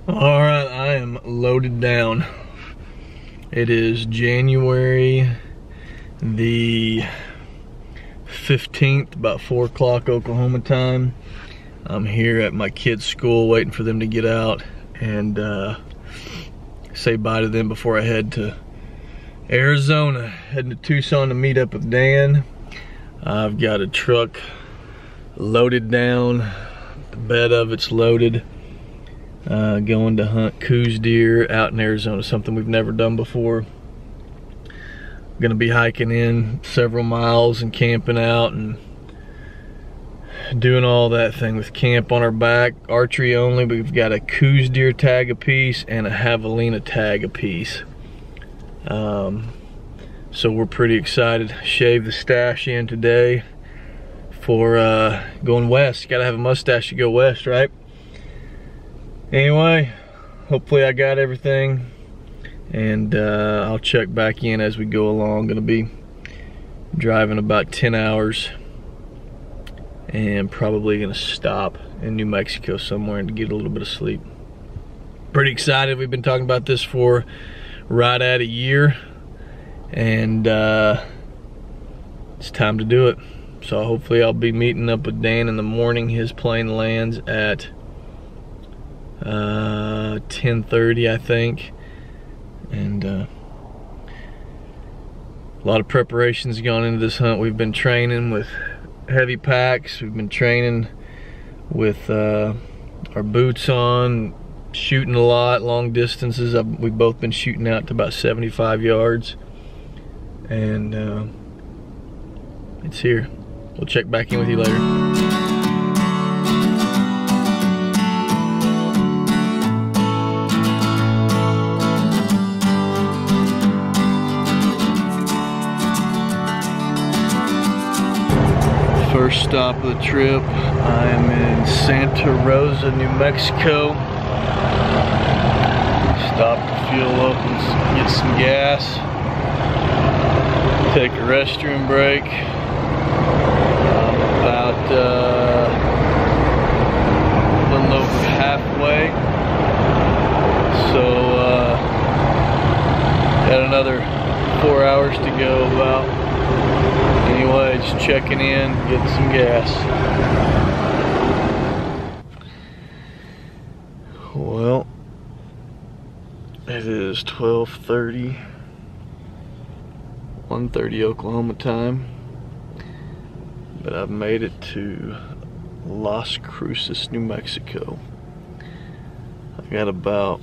All right, I am loaded down. It is January the 15th, about 4 o'clock Oklahoma time. I'm here at my kids' school waiting for them to get out and say bye to them before I head to Arizona. Heading to Tucson to meet up with Dan. I've got a truck loaded down. The bed of it's loaded. Going to hunt Coues deer out in Arizona, something we've never done before. Gonna be hiking in several miles and camping out and doing all that thing with camp on our back. Archery only, but we've got a Coues deer tag apiece and a javelina tag apiece. So we're pretty excited. Shaved the stash in today for going west. Gotta have a mustache to go west, right? Anyway, hopefully I got everything, and I'll check back in as we go along. Gonna be driving about 10 hours and probably gonna stop in New Mexico somewhere and get a little bit of sleep. Pretty excited. We've been talking about this for right at a year, and it's time to do it. So hopefully I'll be meeting up with Dan in the morning. His plane lands at 10:30, I think, and a lot of preparations gone into this hunt. We've been training with heavy packs. We've been training with our boots on, shooting a lot, long distances. We've both been shooting out to about 75 yards, and it's here. We'll check back in with you later. First stop of the trip, I am in Santa Rosa, New Mexico. Stop to fuel up and get some gas. Take a restroom break. About a little over halfway. So got another 4 hours to go about. Anyway, just checking in, getting some gas. Well, it is 12:30, 1:30 Oklahoma time, but I've made it to Las Cruces, New Mexico. I got about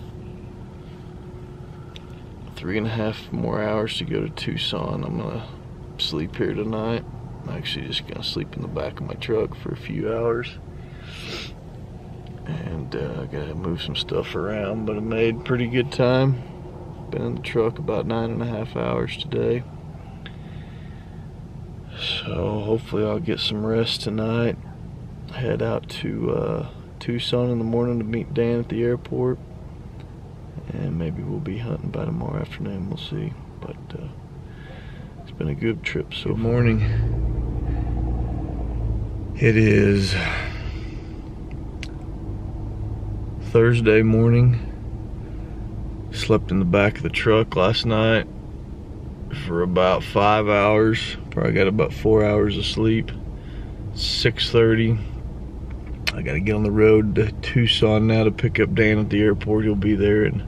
3.5 more hours to go to Tucson. I'm gonna sleep here tonight. I'm actually just gonna sleep in the back of my truck for a few hours, and I gotta move some stuff around, but I made pretty good time. Been in the truck about 9.5 hours today, so hopefully I'll get some rest tonight. Head out to Tucson in the morning to meet Dan at the airport, and maybe we'll be hunting by tomorrow afternoon. We'll see, but it's been a good trip so far. Good morning. It is Thursday morning. Slept in the back of the truck last night for about 5 hours. Probably got about 4 hours of sleep. 6:30. I gotta get on the road to Tucson now to pick up Dan at the airport. He'll be there in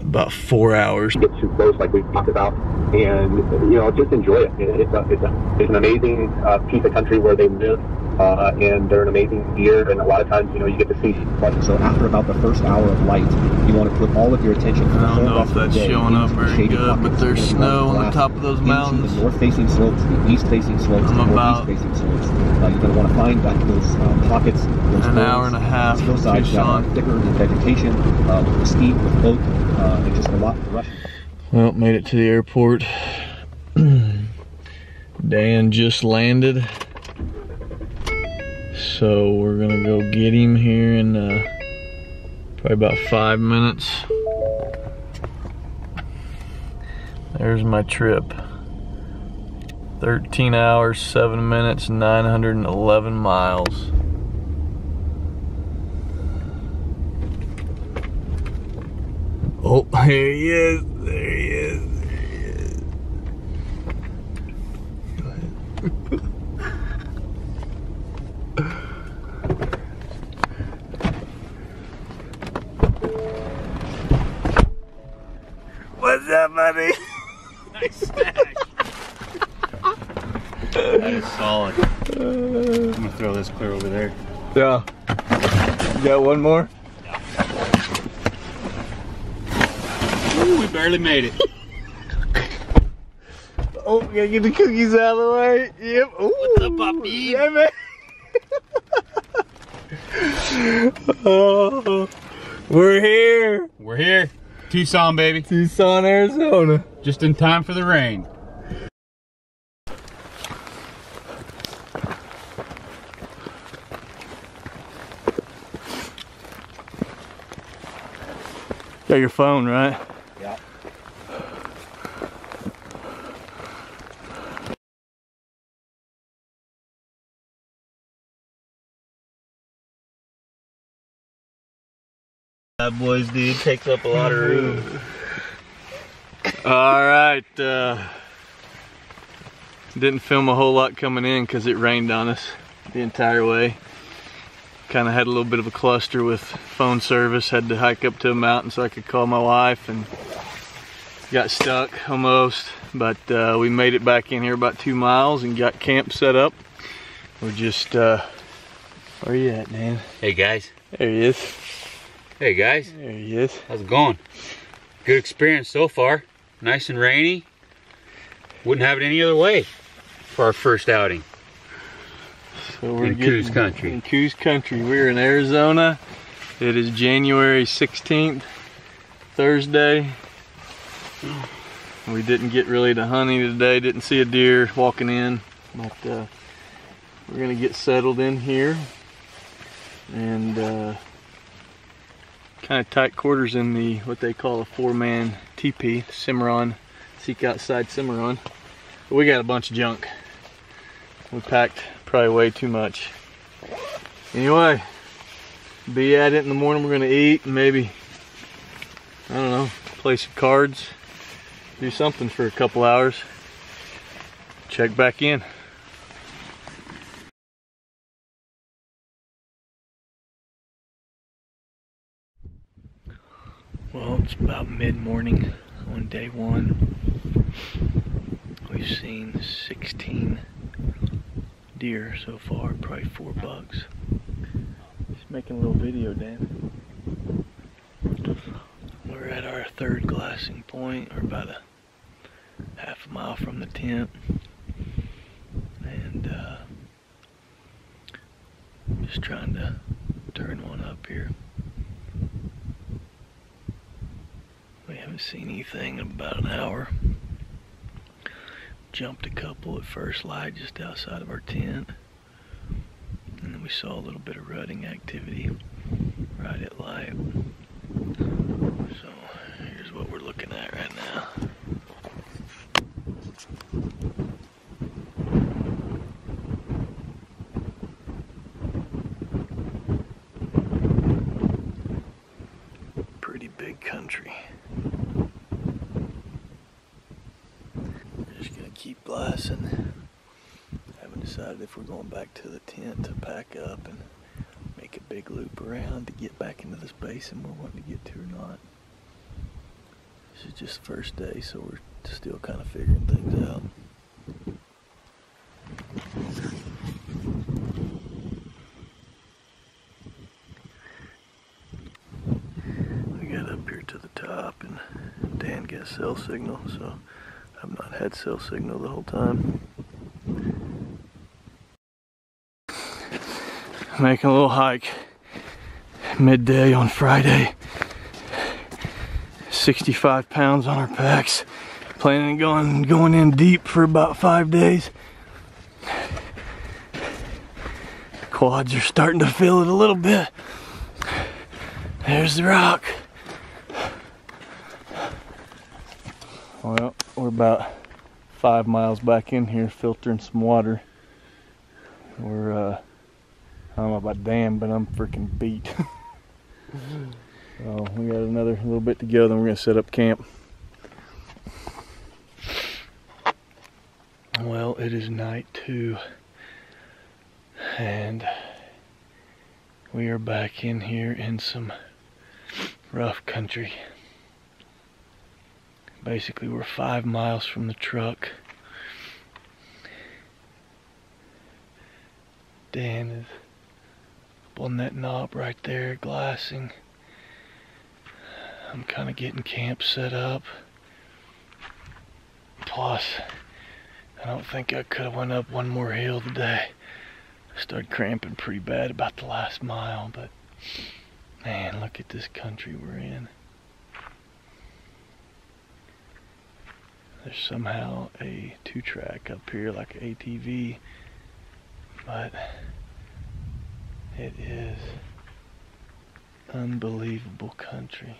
about 4 hours. Get too close, like we talked about, and just enjoy it. It's an amazing piece of country where they live, and they're an amazing deer. And a lot of times, you get to see. So after about the first hour of light, you want to put all of your attention. I don't know if that's showing up very good, but there's snow on the top of those mountains. The north-facing slopes, the east-facing slopes, I'm the about northeast-facing slopes. You're going to want to find those pockets, those an hour and a half from hillsides that are Tucson. thicker in vegetation, with steep, with oak, and just a lot of rush. Well, made it to the airport. Dan just landed, so we're gonna go get him here in probably about 5 minutes. There's my trip. 13 hours, 7 minutes, 911 miles. Oh, there he is. There he is. There he is. Go ahead. What's up, buddy? Nice snag. That is solid. I'm gonna throw this clear over there. Yeah. You got one more? Yeah. Ooh, we barely made it. Oh, we gotta get the cookies out of the way. Yep. Ooh. What's up, puppy? Yeah, man. Oh, we're here. We're here. Tucson, baby. Tucson, Arizona. Just in time for the rain. Got your phone, right? Yeah. Bad boys, dude. Takes up a lot of room. Alright, didn't film a whole lot coming in because it rained on us the entire way. Kind of had a little bit of a cluster with phone service. Had to hike up to a mountain so I could call my wife and got stuck almost. But we made it back in here about 2 miles and got camp set up. We're just, where are you at, Dan? Hey, guys. There he is. Hey, guys. There he is. How's it going? Good experience so far. Nice and rainy. Wouldn't have it any other way for our first outing. So we're in Coues country. In Coues country. We're in Arizona. It is January 16th, Thursday. We didn't get really to hunting today. Didn't see a deer walking in, but we're gonna get settled in here and kind of tight quarters in the what they call a 4-man teepee, Cimarron, Seek Outside Cimarron. But we got a bunch of junk. We packed probably way too much. Anyway, be at it in the morning. We're gonna eat and maybe, I don't know, play some cards, do something for a couple hours. Check back in. Well, it's about mid-morning on day one. We've seen 16 deer so far, probably 4 bucks. Just making a little video, Dan. We're at our 3rd glassing point. We're about a half a mile from the tent. And just trying to turn one up here. We haven't seen anything in about an hour. Jumped a couple at first light just outside of our tent. And then we saw a little bit of rutting activity right at light. So here's what we're looking at right now. Pretty big country. Just gonna keep blasting. Haven't decided if we're going back to the tent to pack up and make a big loop around to get back into this basin we're wanting to get to or not. This is just the first day, so we're still kind of figuring things out. We got up here to the top and Dan got cell signal, so I've not had cell signal the whole time. Making a little hike midday on Friday. 65 pounds on our packs. Planning on going in deep for about 5 days. Quads are starting to feel it a little bit. There's the rock. Well, we're about 5 miles back in here filtering some water. We're I don't know about Dan, but I'm freaking beat. So we got another little bit to go, then we're gonna set up camp. Well, it is night 2, and we are back in here in some rough country. Basically, we're 5 miles from the truck. Dan is up on that knob right there, glassing. I'm kind of getting camp set up. Plus, I don't think I could have went up one more hill today. I started cramping pretty bad about the last mile, but man, look at this country we're in. There's somehow a 2-track up here like an ATV, but it is unbelievable country.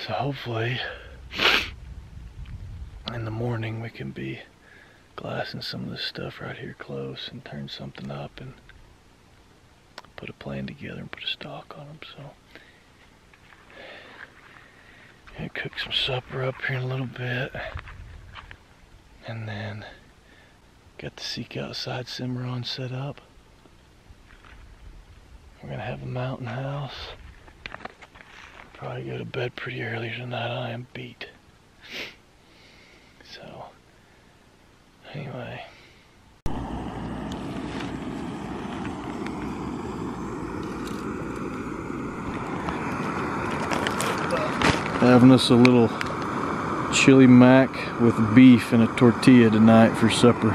So hopefully in the morning we can be glassing some of this stuff right here close and turn something up and put a plan together and put a stock on them. So gonna cook some supper up here in a little bit, and then got the Seek Outside Cimarron set up. We're gonna have a mountain house. Probably go to bed pretty early tonight. I am beat. So anyway, having us a little chili mac with beef and a tortilla tonight for supper.